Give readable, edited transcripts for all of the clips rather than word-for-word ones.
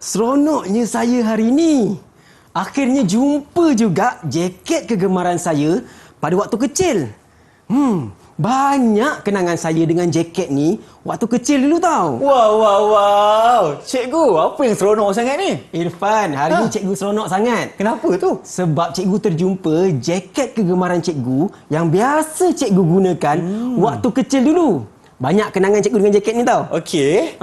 Seronoknya saya hari ini. Akhirnya jumpa juga jaket kegemaran saya pada waktu kecil. Banyak kenangan saya dengan jaket ni waktu kecil dulu tau. Wow. Cikgu, apa yang seronok sangat ni? Irfan, hari ni cikgu seronok sangat. Kenapa tu? Sebab cikgu terjumpa jaket kegemaran cikgu yang biasa cikgu gunakan waktu kecil dulu. Banyak kenangan cikgu dengan jaket ni tau. Okey.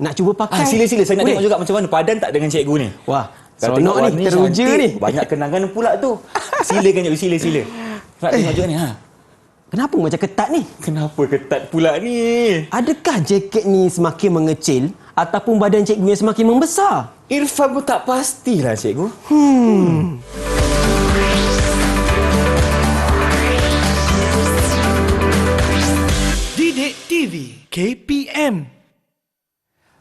Nak cuba pakai? Sila. Saya nak Boleh? tengok juga macam mana padan tak dengan cikgu ni. Wah, Kalau seronok tengok ni, teruja cantik, ni. Banyak kenangan pula tu. Silakan cikgu, sila. Nak tengok juga ni. Kenapa macam ketat ni? Kenapa ketat pula ni? Adakah jaket ni semakin mengecil ataupun badan cikgu yang semakin membesar? Irfan pun tak pastilah cikgu. Didik TV KPM.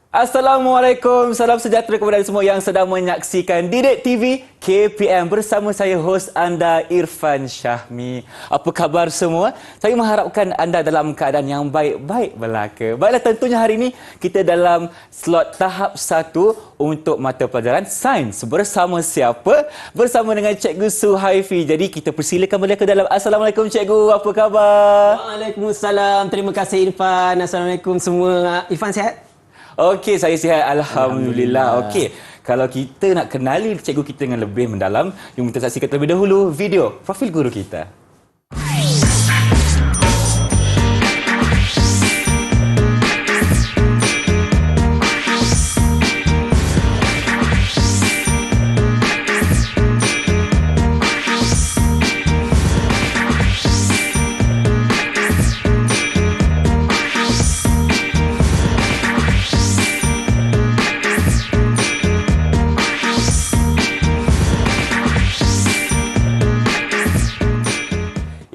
Assalamualaikum, salam sejahtera kepada semua yang sedang menyaksikan Didik TV KPM bersama saya hos anda Irfan Syahmi. Apa khabar semua? Saya mengharapkan anda dalam keadaan yang baik-baik belaka. Baiklah, tentunya hari ini kita dalam slot tahap 1 untuk mata pelajaran sains. Bersama siapa? Bersama dengan Cikgu Suhaifi. Jadi kita persilakan beliau ke dalam. Assalamualaikum Cikgu, apa khabar? Waalaikumsalam. Terima kasih Irfan. Assalamualaikum semua. Irfan sihat? Okey, saya sihat. Alhamdulillah. Okey, kalau kita nak kenali cikgu kita dengan lebih mendalam, jom kita saksikan terlebih dahulu video profil guru kita.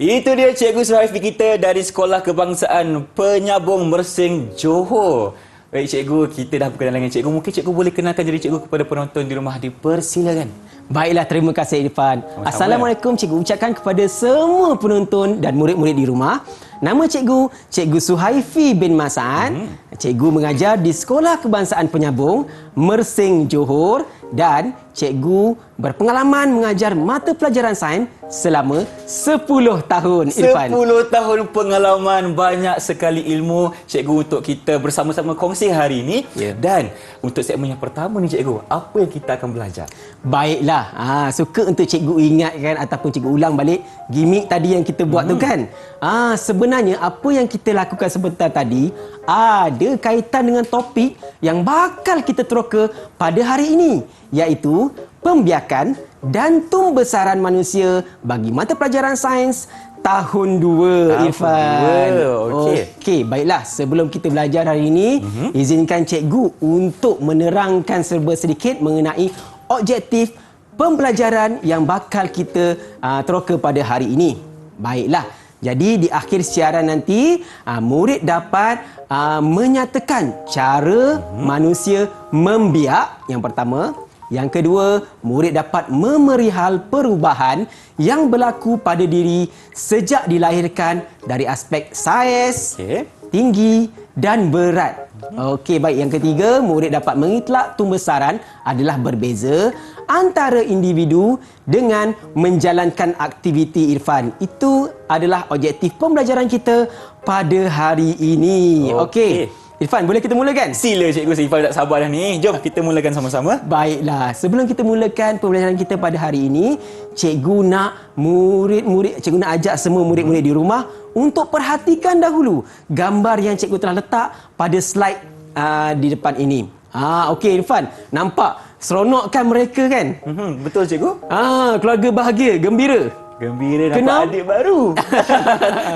Itu dia Cikgu Suhaifi kita dari Sekolah Kebangsaan Penyabung Mersing, Johor. Baik Cikgu, kita dah berkenalan dengan Cikgu. Mungkin Cikgu boleh kenalkan diri Cikgu kepada penonton di rumah. Dipersilakan. Baiklah, terima kasih Irfan. Sama-sama. Assalamualaikum Cikgu. Ucapkan kepada semua penonton dan murid-murid di rumah. Nama Cikgu, Cikgu Suhaifi bin Mas'an. Cikgu mengajar di Sekolah Kebangsaan Penyabung, Mersing, Johor. Dan Cikgu berpengalaman mengajar mata pelajaran sains selama 10 tahun, Irfan. 10 tahun pengalaman, banyak sekali ilmu Cikgu untuk kita bersama-sama kongsi hari ini. Dan untuk segmen yang pertama ni Cikgu, apa yang kita akan belajar? Baiklah, suka untuk cikgu ingatkan ataupun cikgu ulang balik gimmick tadi yang kita buat tu kan. Sebenarnya apa yang kita lakukan sebentar tadi ada kaitan dengan topik yang bakal kita teroka pada hari ini, iaitu pembiakan dan tumbesaran manusia bagi mata pelajaran sains tahun 2, Irfan. Okey, baiklah. Sebelum kita belajar hari ini, izinkan cikgu untuk menerangkan serba sedikit mengenai objektif pembelajaran yang bakal kita teroka pada hari ini. Baiklah. Jadi di akhir siaran nanti, murid dapat menyatakan cara manusia membiak, yang pertama. Yang kedua, murid dapat memerihal perubahan yang berlaku pada diri sejak dilahirkan dari aspek saiz, tinggi dan berat. Okey, baik. Yang ketiga, murid dapat mengitlak tumbesaran adalah berbeza antara individu dengan menjalankan aktiviti, Irfan. Itu adalah objektif pembelajaran kita pada hari ini. Okey. Irfan, boleh kita mulakan? Sila Cikgu, Irfan tak sabar dah ni. Jom kita mulakan sama-sama. Baiklah, sebelum kita mulakan pembelajaran kita pada hari ini, cikgu nak ajak semua murid-murid di rumah untuk perhatikan dahulu gambar yang cikgu telah letak pada slide di depan ini. Okey Irfan, nampak seronokkan mereka kan? Betul Cikgu? Keluarga bahagia, gembira. Gembira nampak adik baru.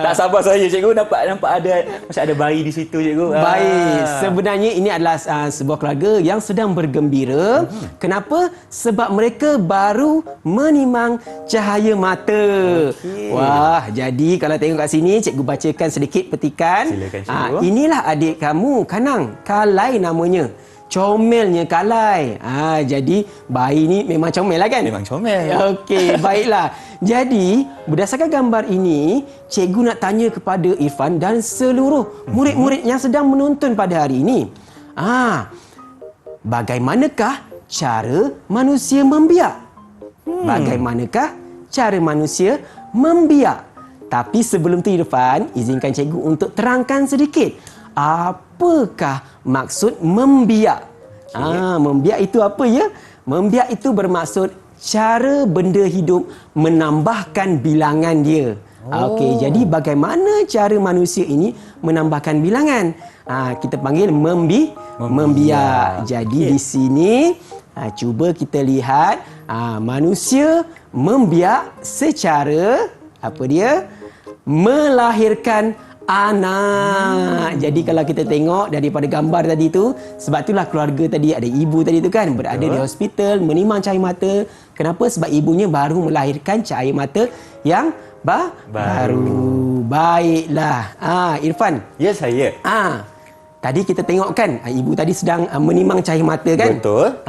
Tak sabar saya Cikgu, nampak ada macam ada bayi di situ Cikgu. Baik, sebenarnya ini adalah sebuah keluarga yang sedang bergembira. Kenapa? Sebab mereka baru menimang cahaya mata. Wah, jadi kalau tengok kat sini, cikgu bacakan sedikit petikan. Silakan Cikgu. Inilah adik kamu, Kanang. Kalai namanya. Comelnya Kalai. Jadi bayi ni memang comel lah kan? Memang comel. Okey, baiklah. Jadi, berdasarkan gambar ini, cikgu nak tanya kepada Irfan dan seluruh murid-murid yang sedang menonton pada hari ini. Bagaimanakah cara manusia membiak. Bagaimanakah cara manusia membiak? Tapi sebelum tu Irfan, izinkan cikgu untuk terangkan sedikit. Apakah maksud membiak? Membiak itu apa ya? Membiak itu bermaksud cara benda hidup menambahkan bilangan dia. Okey, jadi bagaimana cara manusia ini menambahkan bilangan? Kita panggil membiak. Jadi di sini cuba kita lihat manusia membiak secara apa dia? Melahirkan anak. Jadi kalau kita tengok daripada gambar tadi tu, sebab itulah keluarga tadi ada ibu tadi tu kan berada di hospital menimang cahaya mata. Kenapa? Sebab ibunya baru melahirkan cahaya mata yang baru. Baiklah. Irfan. Ya, saya. Tadi kita tengok kan ibu tadi sedang menimang cahaya mata kan? Betul.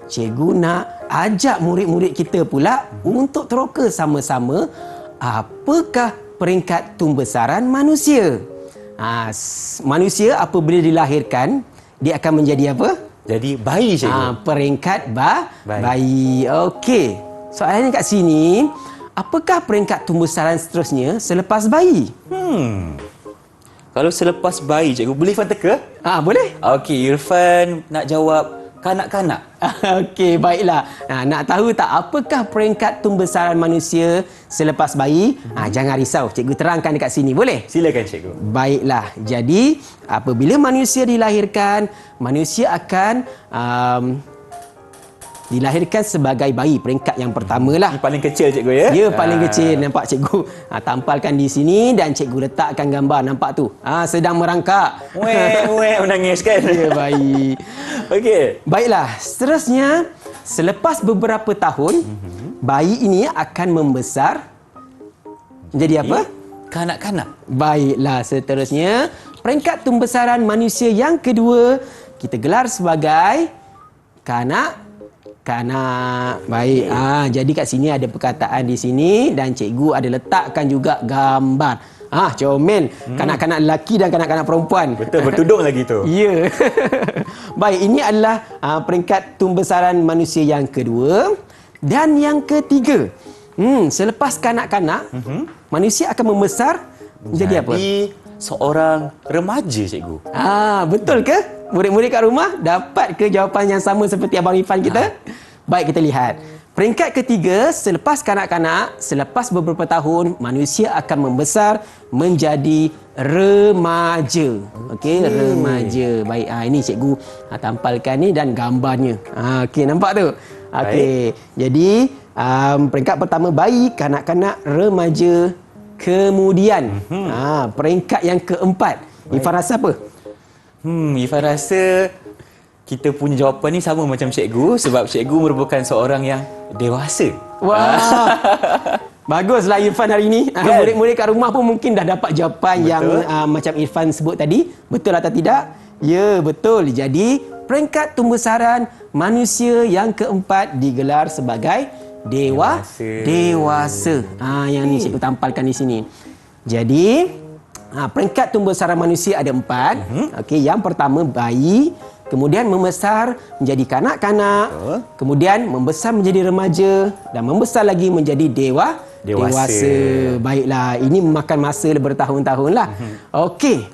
Cikgu nak ajak murid-murid kita pula untuk teroka sama-sama apakah peringkat tumbesaran manusia. Manusia apabila dilahirkan, dia akan menjadi apa? Jadi bayi, cikgu. Peringkat bayi. Okey. Soalannya kat sini, apakah peringkat tumbesaran seterusnya selepas bayi? Kalau selepas bayi, cikgu, boleh Irfan teka? Boleh? Okey, Irfan nak jawab kanak-kanak. Okey, baiklah. Nak tahu tak apakah peringkat tumbesaran manusia selepas bayi? Jangan risau, cikgu terangkan dekat sini. Boleh? Silakan, cikgu. Baiklah. Jadi, apabila manusia dilahirkan, manusia akan dilahirkan sebagai bayi, peringkat yang pertama lah. Yang paling kecil, cikgu, ya? Ya, paling kecil. Nampak cikgu tampalkan di sini dan cikgu letakkan gambar. Nampak tu? Sedang merangkak. Menangis kan? Ya, baik. Okey. Baiklah, seterusnya selepas beberapa tahun, bayi ini akan membesar menjadi apa? Kanak-kanak. Baiklah, seterusnya peringkat tumbesaran manusia yang kedua kita gelar sebagai kanak-kanak. Baik. Jadi kat sini ada perkataan di sini dan cikgu ada letakkan juga gambar. Comel. Kanak-kanak lelaki dan kanak-kanak perempuan. Betul, bertudung lagi tu. Ya. Baik, ini adalah peringkat tumbesaran manusia yang kedua dan yang ketiga. Selepas kanak-kanak, manusia akan membesar menjadi apa? Jadi seorang remaja, cikgu. Betul ke? Murid-murid kat rumah dapat ke jawapan yang sama seperti Abang Irfan kita? Baik, kita lihat. Peringkat ketiga, selepas kanak-kanak, selepas beberapa tahun, manusia akan membesar menjadi remaja. Okey, remaja. Baik, ini cikgu tampalkan ni dan gambarnya. Okey, nampak tu? Okey. Jadi, peringkat pertama bayi, kanak-kanak, remaja. Kemudian, peringkat yang keempat. Irfan rasa apa? Irfan rasa kita punya jawapan ni sama macam cikgu sebab cikgu merupakan seorang yang dewasa. Wah. Baguslah Irfan hari ini. Murid-murid kat rumah pun mungkin dah dapat jawapan yang macam Irfan sebut tadi. Betul atau tidak? Ya, betul. Jadi, peringkat tumbesaran manusia yang keempat digelar sebagai dewasa. Yang ni cikgu tampalkan di sini. Jadi, peringkat tumbesaran manusia ada 4. Okey, yang pertama bayi, kemudian membesar menjadi kanak-kanak, kemudian membesar menjadi remaja dan membesar lagi menjadi dewasa. Baiklah, ini memakan masa bertahun-tahun lah. Okey,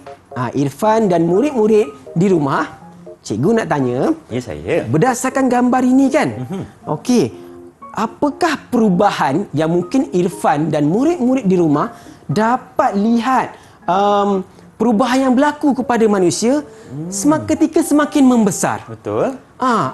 Irfan dan murid-murid di rumah, cikgu nak tanya. Ya, saya. Berdasarkan gambar ini kan? Okey, apakah perubahan yang mungkin Irfan dan murid-murid di rumah dapat lihat perubahan yang berlaku kepada manusia ketika semakin membesar? Betul.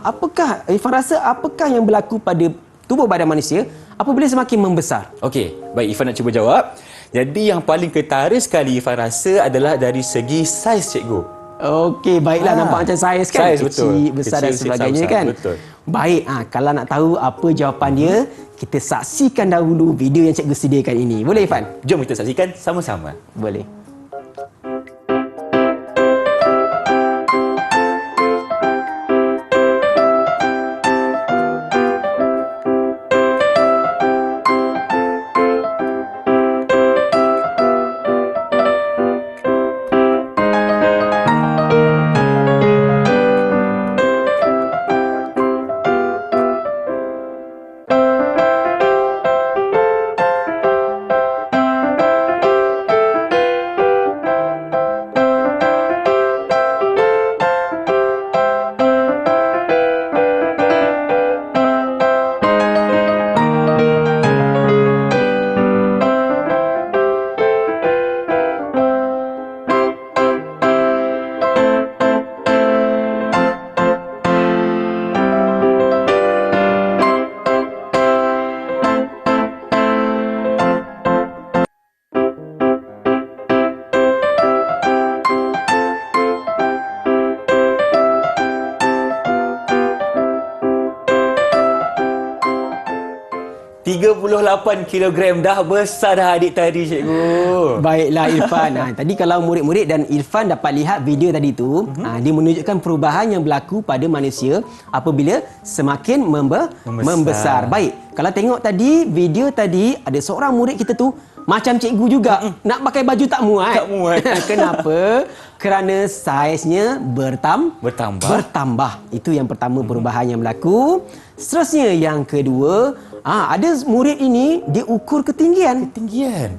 Apakah Irfan rasa apakah yang berlaku pada tubuh badan manusia apabila semakin membesar? Okey, baik, Irfan nak cuba jawab. Jadi yang paling ketara sekali Irfan rasa adalah dari segi saiz, cikgu. Okey, baiklah, nampak macam saiz kan? Saiz, betul. Kecil, besar dan Kecil, sebagainya besar, kan? betul. Baik, kalau nak tahu apa jawapan dia, kita saksikan dahulu video yang cikgu sediakan ini. Boleh Irfan? Jom kita saksikan sama-sama. Boleh. 38 kilogram. Dah besar dah adik tadi, cikgu. Baiklah Irfan. Tadi kalau murid-murid dan Irfan dapat lihat video tadi tu, dia menunjukkan perubahan yang berlaku pada manusia apabila semakin membesar. Baik, kalau tengok tadi video tadi, ada seorang murid kita tu macam cikgu juga. Nak pakai baju tak muat. Tak muat. Kenapa? Kerana saiznya bertambah. Itu yang pertama perubahan yang berlaku. Seterusnya yang kedua, ada murid ini dia ukur ketinggian.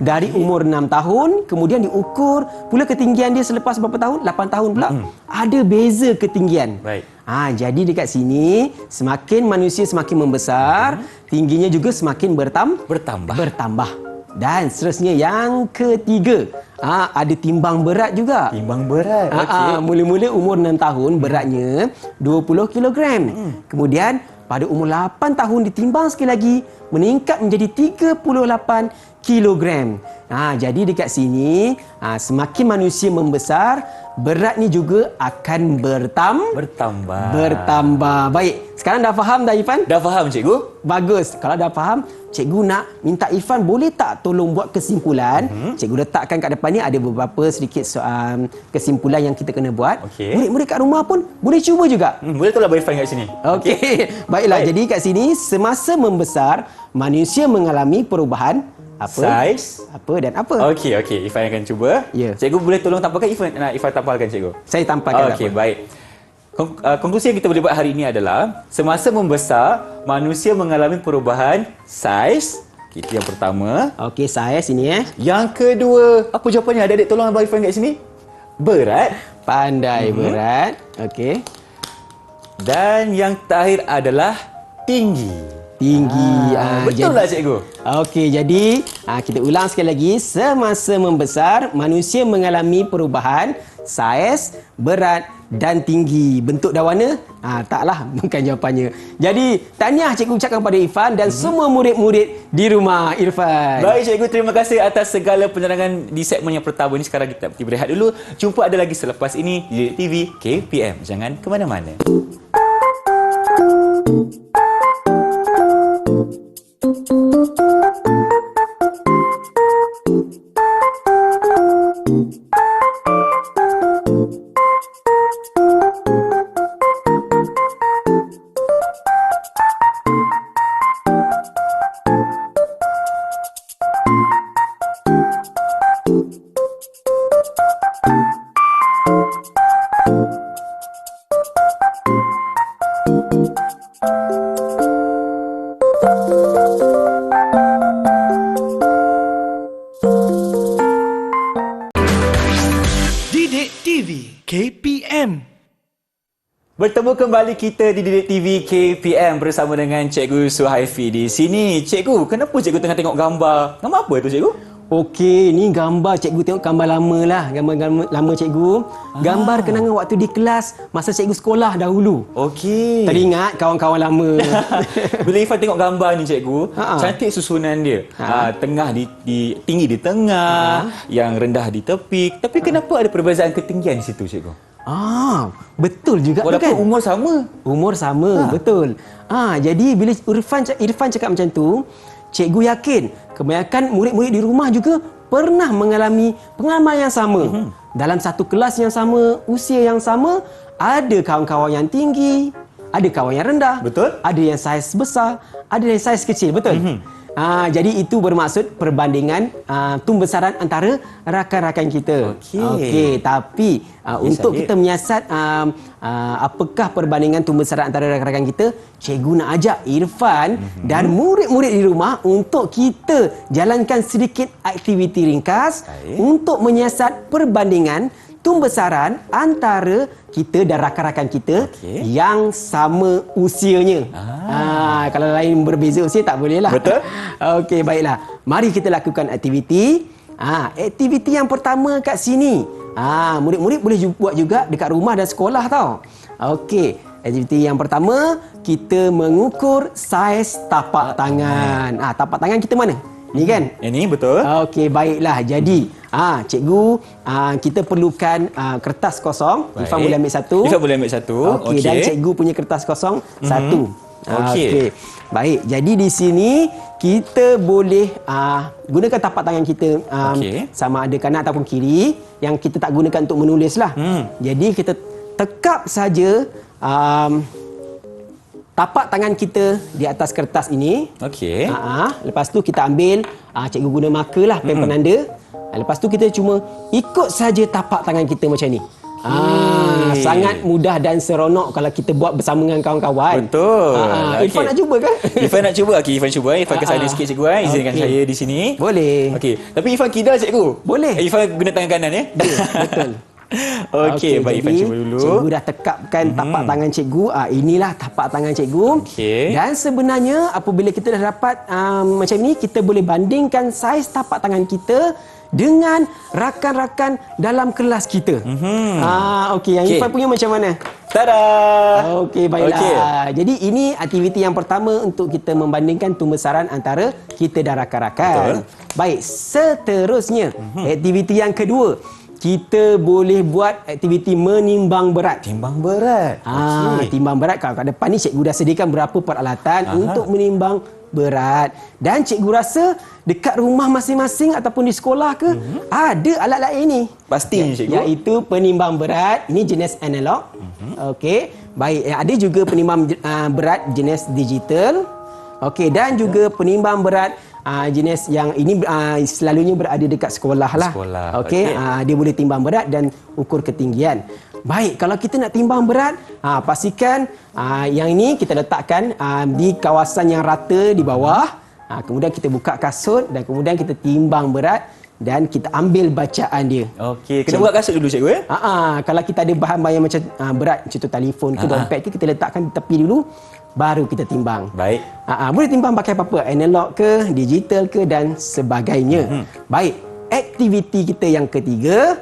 Dari umur 6 tahun, kemudian diukur pula ketinggian dia selepas berapa tahun? 8 tahun pula. Ada beza ketinggian. Baik. Jadi dekat sini, semakin manusia semakin membesar, tingginya juga semakin bertambah. Dan seterusnya yang ketiga, ada timbang berat juga. Timbang berat. Okey. Mula-mula umur 6 tahun beratnya 20 kilogram. Kemudian pada umur 8 tahun ditimbang sekali lagi meningkat menjadi 38 kilogram. Jadi dekat sini semakin manusia membesar, berat ni juga akan bertambah. Baik, sekarang dah faham dah Irfan? Dah faham, cikgu? Bagus. Kalau dah faham, cikgu nak minta Irfan boleh tak tolong buat kesimpulan. Cikgu letakkan kat depan ni ada beberapa sedikit soal kesimpulan yang kita kena buat. Okey. Murid-murid kat rumah pun boleh cuba juga. Boleh tolong Irfan kat sini. Okey. Baiklah, jadi kat sini semasa membesar, manusia mengalami perubahan Saiz dan apa? Okey. Irfan akan cuba. Ya. Cikgu boleh tolong tampalkan Irfan tampalkan, cikgu. Saya tampalkan. Okey, baik. Konklusi yang kita boleh buat hari ini adalah semasa membesar, manusia mengalami perubahan saiz. Itu yang pertama. Okey, saiz ini Yang kedua, apa jawapannya? Adik-adik tolong abang Irfan kat sini. Berat. Pandai berat. Okey. Dan yang terakhir adalah tinggi. jadi, Betul lah, cikgu? Okey, jadi kita ulang sekali lagi. Semasa membesar, manusia mengalami perubahan saiz, berat dan tinggi. Bentuk dan warna? Taklah, bukan jawapannya. Jadi, tahniah cikgu ucapkan pada Irfan dan semua murid-murid di rumah Irfan. Baik, cikgu. Terima kasih atas segala penerangan di segmen yang pertama ini. Sekarang kita pergi berehat dulu. Jumpa ada lagi selepas ini di TV KPM. Jangan ke mana-mana. Didik TV KPM. Bertemu kembali kita di Didik TV KPM bersama dengan Cikgu Suhaifi di sini. Cikgu, kenapa cikgu tengah tengok gambar? Gambar apa itu, cikgu? Okey, ni gambar cikgu tengok gambar lama lah. Gambar lama cikgu. Gambar kenangan waktu di kelas masa cikgu sekolah dahulu. Okey. Teringat kawan-kawan lama. Bila Irfan tengok gambar ni, cikgu, cantik susunan dia. Tengah tinggi di tengah, yang rendah di tepi. Tapi kenapa ada perbezaan ketinggian di situ, cikgu? Betul juga tu Walaupun kan? umur sama. Umur sama, betul. Jadi bila Irfan cakap macam tu, cikgu yakin kebanyakan murid-murid di rumah juga pernah mengalami pengalaman yang sama. Dalam satu kelas yang sama, usia yang sama, ada kawan-kawan yang tinggi, ada kawan yang rendah, Betul. ada yang saiz besar, ada yang saiz kecil, betul? Jadi itu bermaksud perbandingan tumbesaran antara rakan-rakan kita. Okey, tapi untuk kita menyiasat apakah perbandingan tumbesaran antara rakan-rakan kita, cikgu nak ajak Irfan dan murid-murid di rumah untuk kita jalankan sedikit aktiviti ringkas untuk menyiasat perbandingan tumbesaran antara kita dan rakan-rakan kita yang sama usianya. Kalau lain berbeza usia tak boleh lah. Betul. Okey, baiklah. Mari kita lakukan aktiviti. Aktiviti yang pertama kat sini. Murid-murid boleh buat juga dekat rumah dan sekolah tau. Okey, aktiviti yang pertama, kita mengukur saiz tapak tangan. Tapak tangan kita mana? Ni kan? Ini betul. Okey, baiklah. Jadi, cikgu, kita perlukan kertas kosong. Irfan boleh ambil satu. Irfan boleh ambil satu. Okey, dan cikgu punya kertas kosong satu. Okey. Baik, jadi di sini kita boleh gunakan tapak tangan kita Okey. sama ada kanan ataupun kiri, yang kita tak gunakan untuk menulis lah. Jadi kita tekap saja tapak tangan kita di atas kertas ini. Okey. Lepas tu kita ambil, cikgu guna marker lah, pen penanda. Lepas tu kita cuma ikut saja tapak tangan kita macam ni. Sangat mudah dan seronok kalau kita buat bersama dengan kawan-kawan. Betul. Irfan nak cuba kan? Irfan nak cuba. Okey, Irfan cuba. Irfan ke sana sikit cikgu. Izinkan Okey. saya di sini. Boleh. Okey. Tapi Irfan kidal cikgu. Boleh. Irfan guna tangan kanan ya? Betul. Okey, baik Irfan jadi cuba dulu. Cikgu dah tekapkan tapak tangan cikgu. Inilah tapak tangan cikgu. Okey. Dan sebenarnya apabila kita dah dapat macam ni, kita boleh bandingkan saiz tapak tangan kita dengan rakan-rakan dalam kelas kita. Okey, yang Okey. Irfan punya macam mana? Tada! Okey, baiklah. Okey. Jadi ini aktiviti yang pertama untuk kita membandingkan tumbesaran antara kita dan rakan-rakan. Baik, seterusnya aktiviti yang kedua. Kita boleh buat aktiviti menimbang berat. Timbang berat. Timbang berat. Kalau kat depan ni cikgu dah sediakan berapa peralatan untuk menimbang berat. Dan cikgu rasa dekat rumah masing-masing ataupun di sekolah ke ada alat-alat ini. Pasti cikgu. Iaitu penimbang berat. Ini jenis analog. Okey. Baik, ada juga penimbang berat jenis digital. Okey, dan juga penimbang berat jenis yang ini selalunya berada dekat sekolah lah. Sekolah, Okey, dia boleh timbang berat dan ukur ketinggian. Baik, kalau kita nak timbang berat, pastikan yang ini kita letakkan di kawasan yang rata di bawah. Kemudian kita buka kasut dan kemudian kita timbang berat dan kita ambil bacaan dia. Okey, kena buka kasut dulu cikgu ya? Kalau kita ada bahan-bahan yang macam berat, macam tu telefon ke dompet ke, kita letakkan di tepi dulu, baru kita timbang. Baik. Boleh timbang pakai apa-apa, analog ke, digital ke dan sebagainya. Baik, aktiviti kita yang ketiga,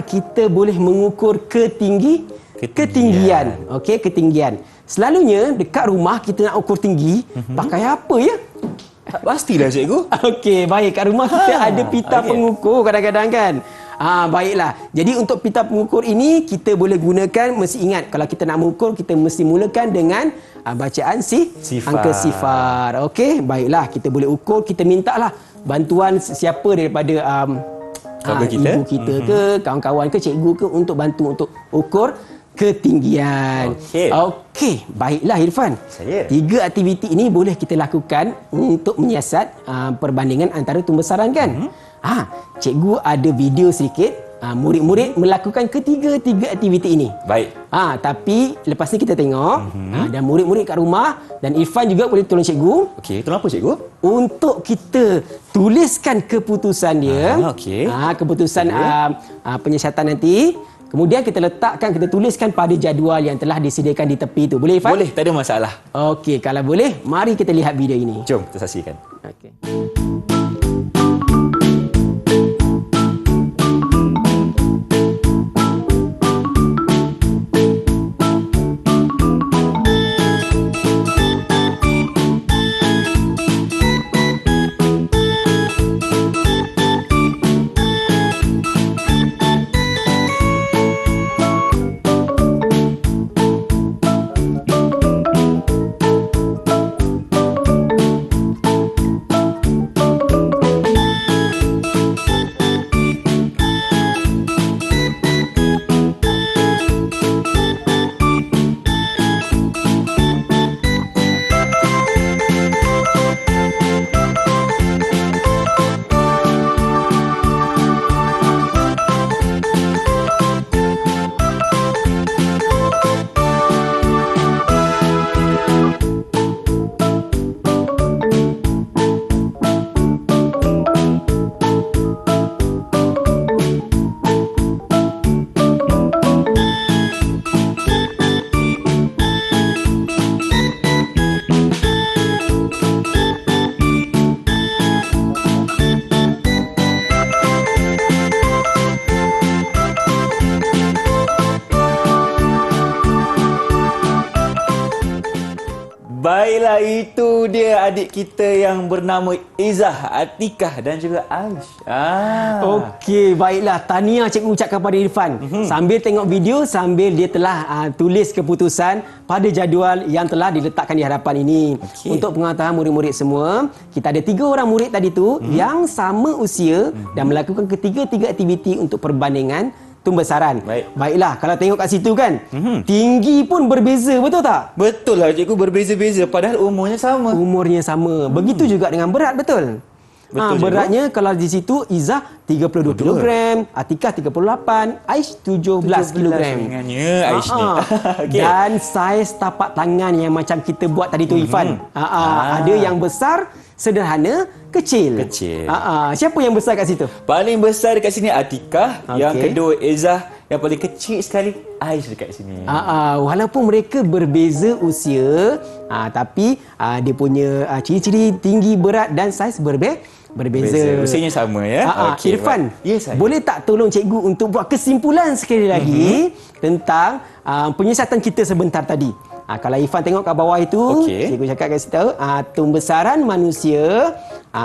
kita boleh mengukur ketinggian. Okey, ketinggian. Selalunya dekat rumah kita nak ukur tinggi, pakai apa ya? Pastilah cikgu. Okey, baik. Kat rumah kita ada pita pengukur kadang-kadang kan. Baiklah. Jadi untuk pita pengukur ini kita boleh gunakan, mesti ingat kalau kita nak mengukur kita mesti mulakan dengan bacaan Sifar. angka sifar. Okey, baiklah, kita boleh ukur, kita mintalah bantuan siapa daripada Keluarga kita? ibu kita ke, kawan-kawan ke, cikgu ke untuk bantu untuk ukur ketinggian. Okey, baiklah Irfan. Saya. 3 aktiviti ini boleh kita lakukan untuk menyiasat perbandingan antara tumbesaran kan? Cikgu ada video sedikit murid-murid melakukan ketiga-tiga aktiviti ini. Baik. Tapi lepas ni kita tengok dan murid-murid kat rumah dan Irfan juga boleh tolong cikgu Okey, tolong apa cikgu? untuk kita tuliskan keputusan dia. Okey. Keputusan penyiasatan nanti. Kemudian kita letakkan, kita tuliskan pada jadual yang telah disediakan di tepi tu. Boleh Irfan? Boleh, tak ada masalah. Okey, kalau boleh, mari kita lihat video ini. Jom kita saksikan. Okey. Baiklah, itu dia adik kita yang bernama Izzah, Atikah dan juga Aish. Okey, baiklah. Tahniah cikgu ucapkan kepada Irfan. Sambil tengok video, sambil dia telah tulis keputusan pada jadual yang telah diletakkan di hadapan ini. Okey. Untuk pengetahuan murid-murid semua, kita ada 3 orang murid tadi tu yang sama usia dan melakukan ketiga-tiga aktiviti untuk perbandingan tumbesaran. Baiklah, kalau tengok kat situ kan, tinggi pun berbeza, betul tak? Betul lah cikgu, berbeza-beza padahal umurnya sama. Umurnya sama. Begitu juga dengan berat, betul? Betul, cikgu. Beratnya kalau di situ Izzah 32 kg, Atikah 38, Aish 17 kg. Ringannya Aish ni. Okey. Dan saiz tapak tangan yang macam kita buat tadi tu Irfan. Ada yang besar, sederhana, kecil. Siapa yang besar kat situ? Paling besar dekat sini Atikah, yang Okey. kedua Izzah, yang paling kecil sekali Aish dekat sini. Walaupun mereka berbeza usia, tapi dia punya ciri-ciri tinggi, berat dan saiz berbeza. Usianya sama ya. Okey, Irfan, ya, saya. boleh tak tolong cikgu untuk buat kesimpulan sekali lagi tentang penyiasatan kita sebentar tadi? Kalau Irfan tengok kat bawah itu, Okey. cikgu cakap kat situ, tumbesaran manusia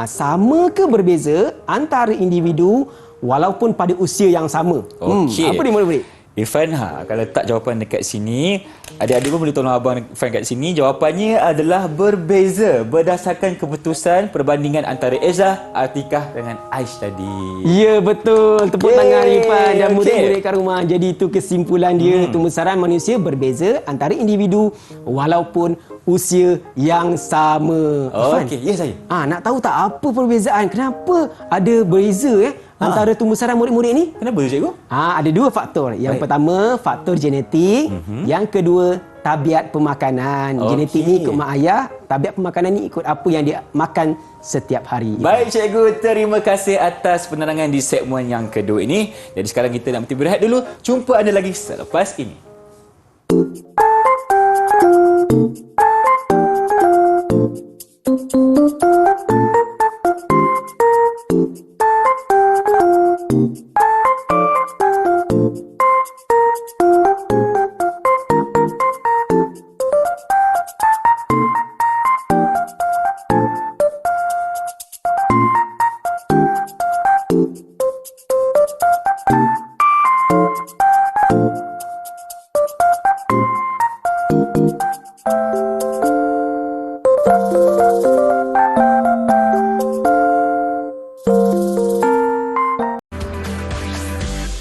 sama ke berbeza antara individu walaupun pada usia yang sama? Okey. Apa dia murid-murid? Irfan, kalau tak jawapan dekat sini, adik-adik pun boleh tolong abang Irfan kat sini. Jawapannya adalah berbeza berdasarkan keputusan perbandingan antara Izzah, Atikah dengan Aish tadi. Ya, betul. Tepuk Yeay. tangan Irfan dan Okey. murid-murid kat rumah. Jadi itu kesimpulan dia. Tumbesaran manusia berbeza antara individu walaupun usia yang sama. Irfan, Okey, ya saya. nak tahu tak apa perbezaan? Kenapa ada beza antara tumbesaran murid-murid ni? Kenapa tu cikgu? Ada 2 faktor. Yang pertama, faktor genetik. Yang kedua, tabiat pemakanan. Genetik ni ikut mak ayah, tabiat pemakanan ni ikut apa yang dia makan setiap hari. Baik cikgu, terima kasih atas penerangan di segmen yang kedua ini. Jadi sekarang kita nak berehat dulu. Jumpa anda lagi selepas ini.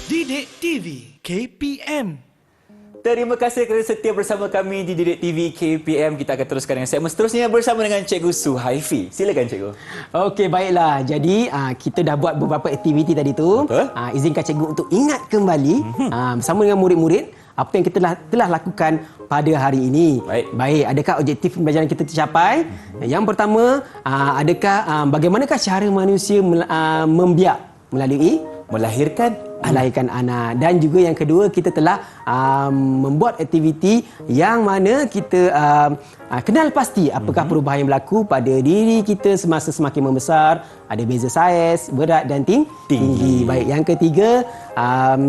Didik TV KPM. Terima kasih kerana setia bersama kami di Didik TV KPM. Kita akan teruskan dengan segmen seterusnya bersama dengan Cikgu Suhaifi. Silakan Cikgu. Okey, baiklah. Jadi kita dah buat beberapa aktiviti tadi tu. Betul. Izinkan cikgu untuk ingat kembali bersama dengan murid-murid apa yang kita telah lakukan pada hari ini. Baik, adakah objektif pembelajaran kita tercapai? Yang pertama, adakah bagaimanakah cara manusia membiak melalui melahirkan anak, dan juga yang kedua kita telah membuat aktiviti yang mana kita kenal pasti apakah perubahan yang berlaku pada diri kita semasa semakin membesar, ada beza saiz, berat dan tinggi. Baik, yang ketiga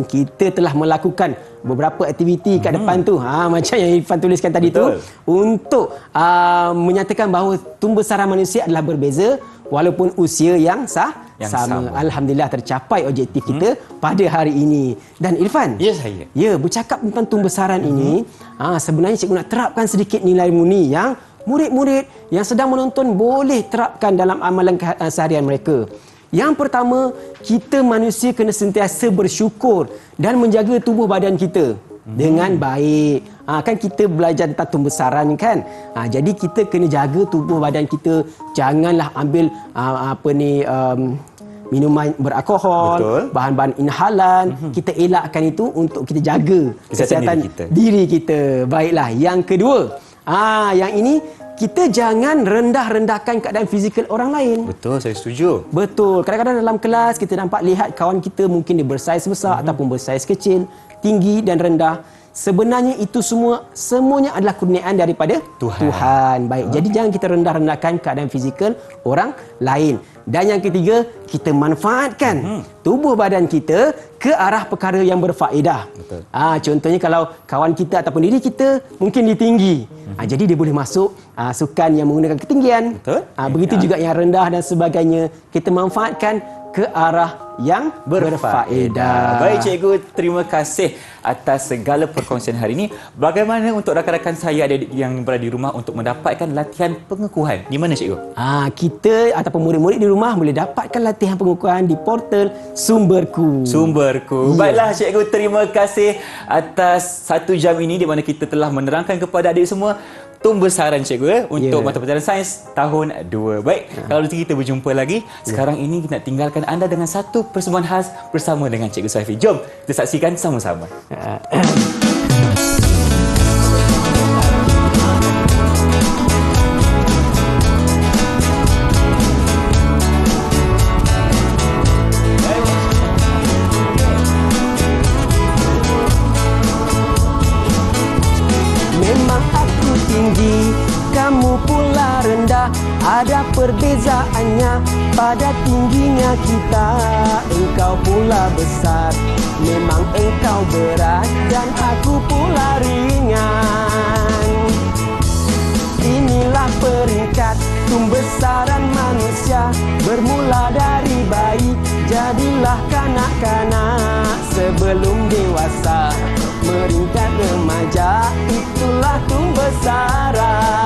kita telah melakukan beberapa aktiviti kat depan tu macam yang Irfan tuliskan tadi tu untuk menyatakan bahawa tumbesaran manusia adalah berbeza walaupun usia yang sama. Alhamdulillah tercapai objektif kita pada hari ini. Dan Irfan, Ya saya. bercakap tentang tumbesaran ini, sebenarnya cikgu nak terapkan sedikit nilai murni yang murid-murid yang sedang menonton boleh terapkan dalam amalan seharian mereka. Yang pertama, kita manusia kena sentiasa bersyukur dan menjaga tubuh badan kita dengan baik. Kan kita belajar tentang tumbesaran kan. Jadi kita kena jaga tubuh badan kita. Janganlah ambil minuman beralkohol, bahan-bahan inhalan. Kita elakkan itu untuk kita jaga kesihatan diri kita. Baiklah, yang kedua, yang ini kita jangan rendah-rendahkan keadaan fizikal orang lain. Betul, saya setuju. Betul. Kadang-kadang dalam kelas kita nampak lihat kawan kita mungkin dia bersaiz besar ataupun bersaiz kecil, tinggi dan rendah. Sebenarnya itu semuanya adalah kurniaan daripada Tuhan. Baik. Jadi jangan kita rendah-rendahkan keadaan fizikal orang lain. Dan yang ketiga, kita manfaatkan tubuh badan kita ke arah perkara yang berfaedah. Betul. Contohnya kalau kawan kita ataupun diri kita mungkin dia tinggi. Jadi dia boleh masuk sukan yang menggunakan ketinggian. Betul. Begitu juga yang rendah dan sebagainya. Kita manfaatkan ke arah yang berfaedah. Baik cikgu, terima kasih atas segala perkongsian hari ini. Bagaimana untuk rakan-rakan saya adik yang berada di rumah untuk mendapatkan latihan pengukuhan? Di mana cikgu? Kita ataupun murid-murid di rumah boleh dapatkan latihan pengukuhan di portal Sumberku. Sumberku. Ya. Baiklah cikgu, terima kasih atas 1 jam ini di mana kita telah menerangkan kepada adik semua tumbesaran cikgu untuk mata pelajaran sains tahun 2. Baik, kalau nanti kita berjumpa lagi. Sekarang ini kita nak tinggalkan anda dengan satu persembahan khas bersama dengan Cikgu Saifi. Jom kita saksikan sama-sama. Memang aku tinggi, kamu pula rendah. Ada perbezaannya pada tingginya kita. Engkau pula besar, memang engkau berat, dan aku pula ringan. Inilah peringkat tumbesaran manusia. Bermula dari bayi, jadilah kanak-kanak sebelum dewasa. Meringkat remaja, itulah tumbesaran.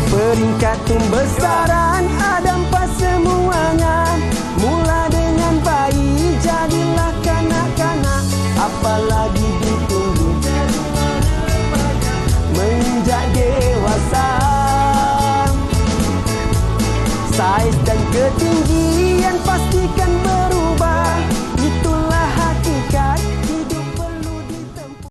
Peringkat tumbesaran ada 4 semuanya. Mula dengan bayi, jadilah kanak-kanak. Apalagi ditunggu menginjak dewasa. Saiz dan ketinggian pastikan berubah.